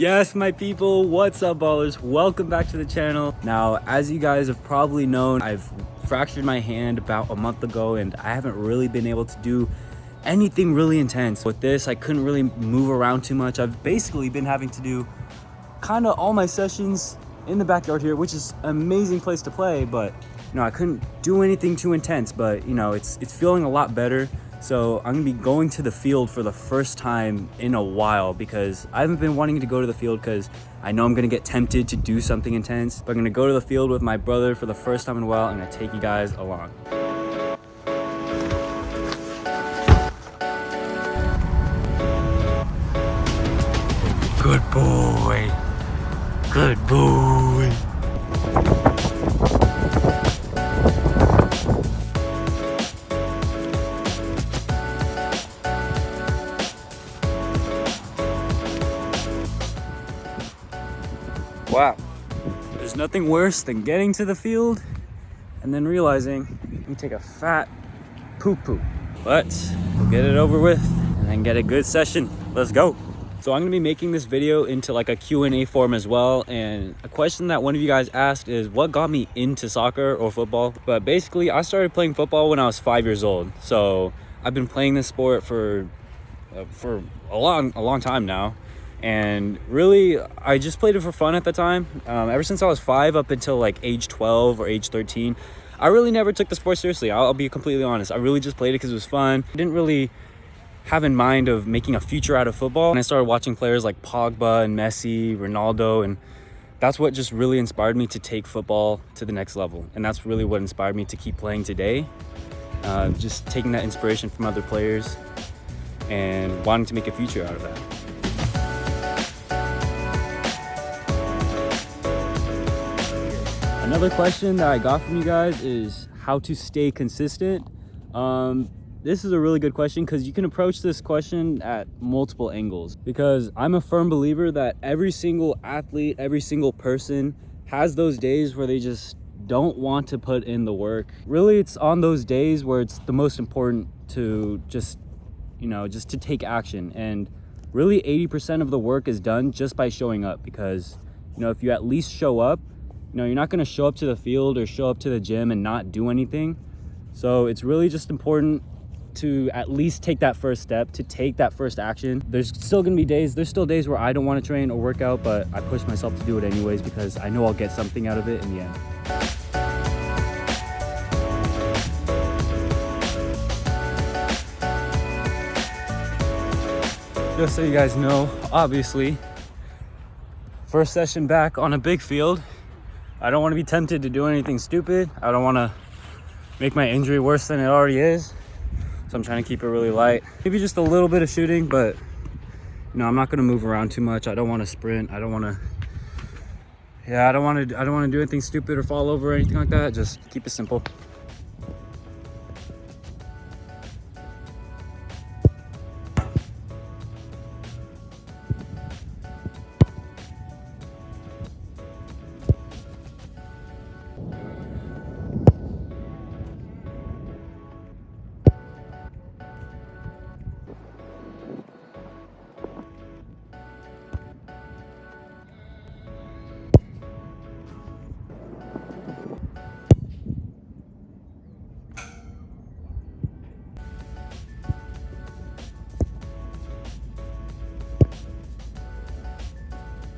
Yes, my people, what's up, ballers? Welcome back to the channel. Now, as you guys have probably known, I've fractured my hand about a month ago and I haven't really been able to do anything really intense. With this, I couldn't really move around too much. I've basically been having to do kind of all my sessions in the backyard here, which is an amazing place to play, but I couldn't do anything too intense, but it's feeling a lot better. So I'm gonna be going to the field for the first time in a while because I haven't been wanting to go to the field because I know I'm gonna get tempted to do something intense. But I'm gonna go to the field with my brother for the first time in a while. I'm gonna take you guys along. Good boy. Good boy. Wow, there's nothing worse than getting to the field and then realizing you take a fat poo-poo. But we'll get it over with and then get a good session. Let's go. So I'm gonna be making this video into like a Q&A form as well. And a question that one of you guys asked is what got me into soccer or football? But basically I started playing football when I was 5 years old. So I've been playing this sport for a long time now. And really, I just played it for fun at the time. Ever since I was 5 up until like age 12 or age 13, I really never took the sport seriously. I'll be completely honest. I really just played it because it was fun. I didn't really have in mind of making a future out of football. And I started watching players like Pogba and Messi, Ronaldo, and that's what just really inspired me to take football to the next level. And that's really what inspired me to keep playing today. Just taking that inspiration from other players and wanting to make a future out of that. Another question that I got from you guys is how to stay consistent. This is a really good question because you can approach this question at multiple angles, because I'm a firm believer that every single athlete, every single person has those days where they just don't want to put in the work. Really, it's on those days where it's the most important to just to take action. And really 80% of the work is done just by showing up, because if you at least show up, you're not going to show up to the field or show up to the gym and not do anything. So it's really just important to at least take that first step, to take that first action. There's still days where I don't want to train or work out, but I push myself to do it anyways because I know I'll get something out of it in the end. Just so you guys know, obviously, first session back on a big field. I don't want to be tempted to do anything stupid. I don't want to make my injury worse than it already is. So I'm trying to keep it really light. Maybe just a little bit of shooting, but I'm not going to move around too much. I don't want to sprint. I don't want to do anything stupid or fall over or anything like that. Just keep it simple.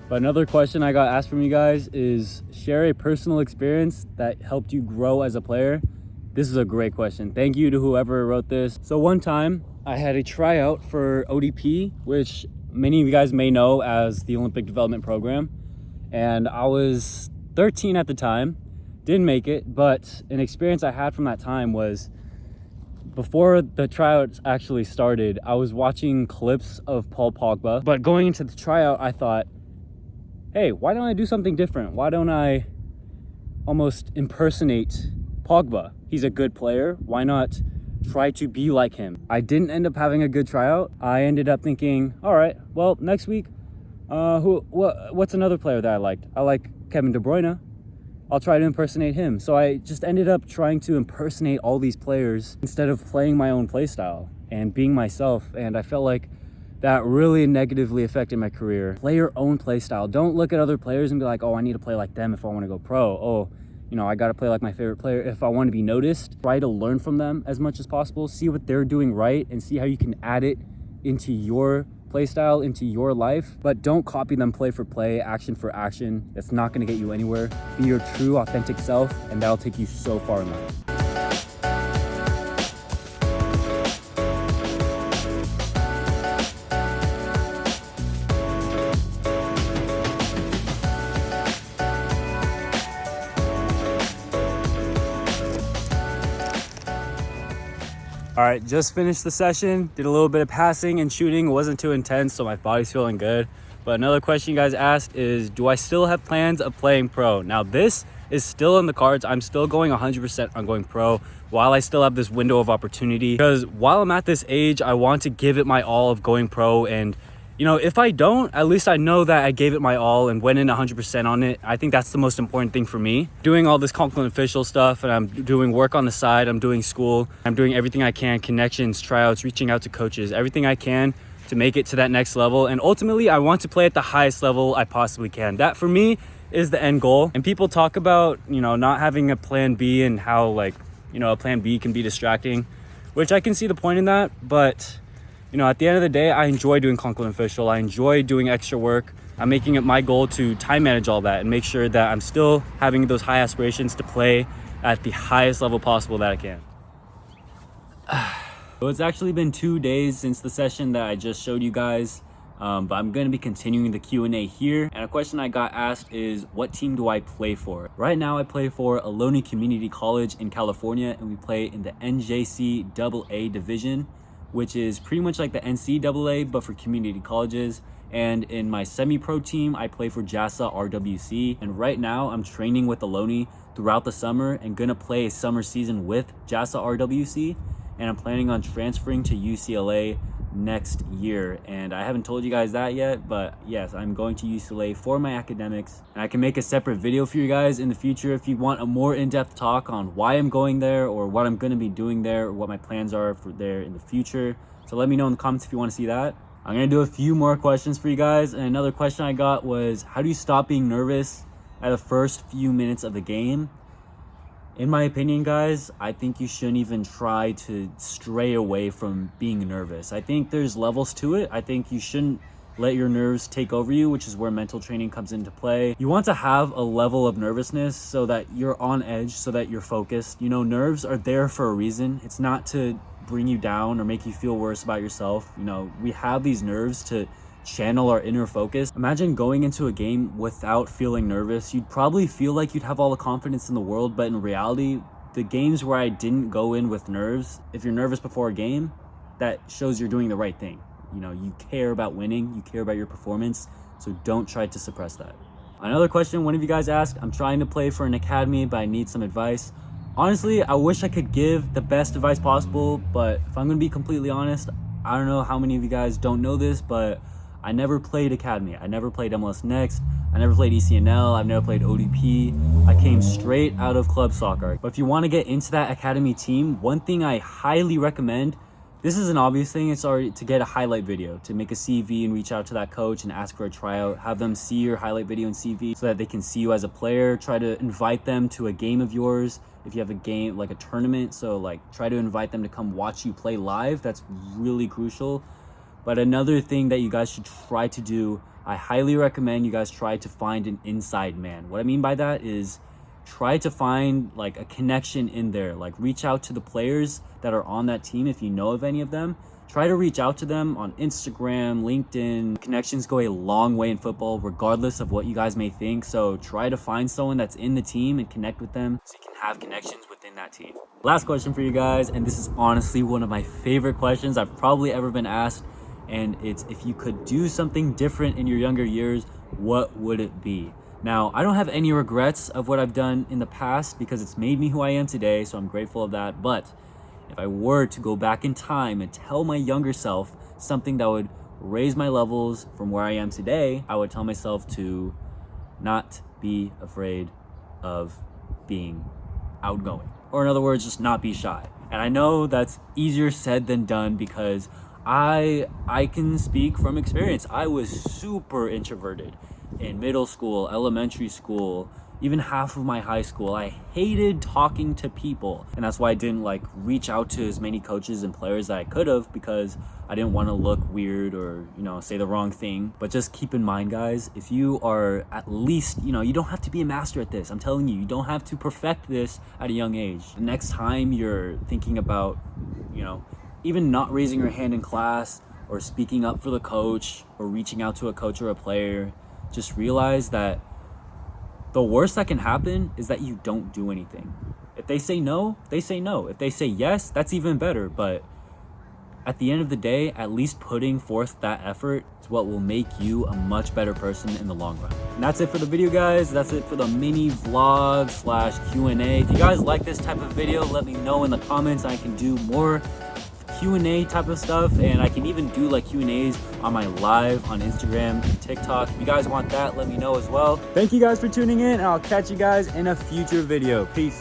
But another question I got asked from you guys is share a personal experience that helped you grow as a player. This is a great question. Thank you to whoever wrote this. So one time I had a tryout for ODP, which many of you guys may know as the Olympic Development Program. And I was 13 at the time, didn't make it, but an experience I had from that time was before the tryouts actually started, I was watching clips of Paul Pogba. But going into the tryout, I thought, hey, why don't I do something different? Why don't I almost impersonate Pogba? He's a good player. Why not try to be like him? I didn't end up having a good tryout. I ended up thinking, all right, well, next week, what's another player that I liked? I like Kevin De Bruyne. I'll try to impersonate him. So I just ended up trying to impersonate all these players instead of playing my own play style and being myself. And I felt like that really negatively affected my career. Play your own play style. Don't look at other players and be like, oh, I need to play like them if I want to go pro. Oh, you know, I got to play like my favorite player if I want to be noticed. Try to learn from them as much as possible. See what they're doing right and see how you can add it into your play style, into your life. But don't copy them play for play, action for action. That's not going to get you anywhere. Be your true, authentic self, and that'll take you so far in life. All right, just finished the session, did a little bit of passing and shooting. It wasn't too intense, so my body's feeling good. But another question you guys asked is, do I still have plans of playing pro? Now, this is still in the cards. I'm still going 100% on going pro while I still have this window of opportunity. Because while I'm at this age, I want to give it my all of going pro. And, you know, if I don't, at least I know that I gave it my all and went in 100% on it. I think that's the most important thing for me. Doing all this Conklin official stuff, and I'm doing work on the side, I'm doing school, I'm doing everything I can, connections, tryouts, reaching out to coaches, everything I can to make it to that next level. And ultimately, I want to play at the highest level I possibly can. That for me is the end goal. And people talk about, you know, not having a plan B and how, like, you know, a plan B can be distracting, which I can see the point in that. But you know, at the end of the day, I enjoy doing Conklin official. I enjoy doing extra work. I'm making it my goal to time manage all that and make sure that I'm still having those high aspirations to play at the highest level possible that I can. So it's actually been 2 days since the session that I just showed you guys, but I'm going to be continuing the Q&A here. And a question I got asked is, what team do I play for? Right now, I play for Ohlone Community College in California, and we play in the NJCAA division, which is pretty much like the NCAA, but for community colleges. And in my semi-pro team, I play for JASA RWC. And right now I'm training with Ohlone throughout the summer and gonna play a summer season with JASA RWC. And I'm planning on transferring to UCLA next year. And I haven't told you guys that yet, but yes, I'm going to UCLA for my academics. And I can make a separate video for you guys in the future if you want a more in-depth talk on why I'm going there or what I'm going to be doing there or what my plans are for there in the future. So let me know in the comments if you want to see that. I'm going to do a few more questions for you guys. And another question I got was, how do you stop being nervous at the first few minutes of the game? In my opinion, guys, I think you shouldn't even try to stray away from being nervous. I think there's levels to it. I think you shouldn't let your nerves take over you, which is where mental training comes into play. You want to have a level of nervousness so that you're on edge, so that you're focused. You know, nerves are there for a reason. It's not to bring you down or make you feel worse about yourself. You know, we have these nerves to channel our inner focus. Imagine going into a game without feeling nervous. You'd probably feel like you'd have all the confidence in the world, but in reality, the games where I didn't go in with nerves, if you're nervous before a game, that shows you're doing the right thing. You know, you care about winning, you care about your performance, so don't try to suppress that. Another question one of you guys asked, I'm trying to play for an academy, but I need some advice. Honestly, I wish I could give the best advice possible, but if I'm gonna be completely honest, I don't know how many of you guys don't know this, but I never played Academy. I never played MLS Next. I never played ECNL. I've never played ODP. I came straight out of club soccer. But if you want to get into that Academy team, one thing I highly recommend, this is an obvious thing, it's already to get a highlight video, to make a CV and reach out to that coach and ask for a tryout. Have them see your highlight video and CV so that they can see you as a player. Try to invite them to a game of yours. If you have a game, like a tournament, so like try to invite them to come watch you play live. That's really crucial. But another thing that you guys should try to do, I highly recommend you guys try to find an inside man. What I mean by that is try to find like a connection in there. Like reach out to the players that are on that team if you know of any of them. Try to reach out to them on Instagram, LinkedIn. Connections go a long way in football, regardless of what you guys may think. So try to find someone that's in the team and connect with them so you can have connections within that team. Last question for you guys, and this is honestly one of my favorite questions I've probably ever been asked. And it's, if you could do something different in your younger years, what would it be? Now, I don't have any regrets of what I've done in the past because it's made me who I am today, so I'm grateful of that. But if I were to go back in time and tell my younger self something that would raise my levels from where I am today, I would tell myself to not be afraid of being outgoing. Or in other words, just not be shy. And I know that's easier said than done because I can speak from experience. I was super introverted in middle school, elementary school, even half of my high school. I hated talking to people, and that's why I didn't like reach out to as many coaches and players that I could have, because I didn't want to look weird or, you know, say the wrong thing. But just keep in mind, guys, if you are at least, you know, you don't have to be a master at this. I'm telling you, you don't have to perfect this at a young age. The next time you're thinking about, you know, even not raising your hand in class or speaking up for the coach or reaching out to a coach or a player, just realize that the worst that can happen is that you don't do anything. If they say no, they say no. If they say yes, that's even better. But at the end of the day, at least putting forth that effort is what will make you a much better person in the long run. And that's it for the video, guys. That's it for the mini vlog / Q&A. If you guys like this type of video, let me know in the comments. I can do more Q&A type of stuff, and I can even do like Q&As on my live on Instagram and TikTok. If you guys want that, let me know as well. Thank you guys for tuning in, and I'll catch you guys in a future video. Peace.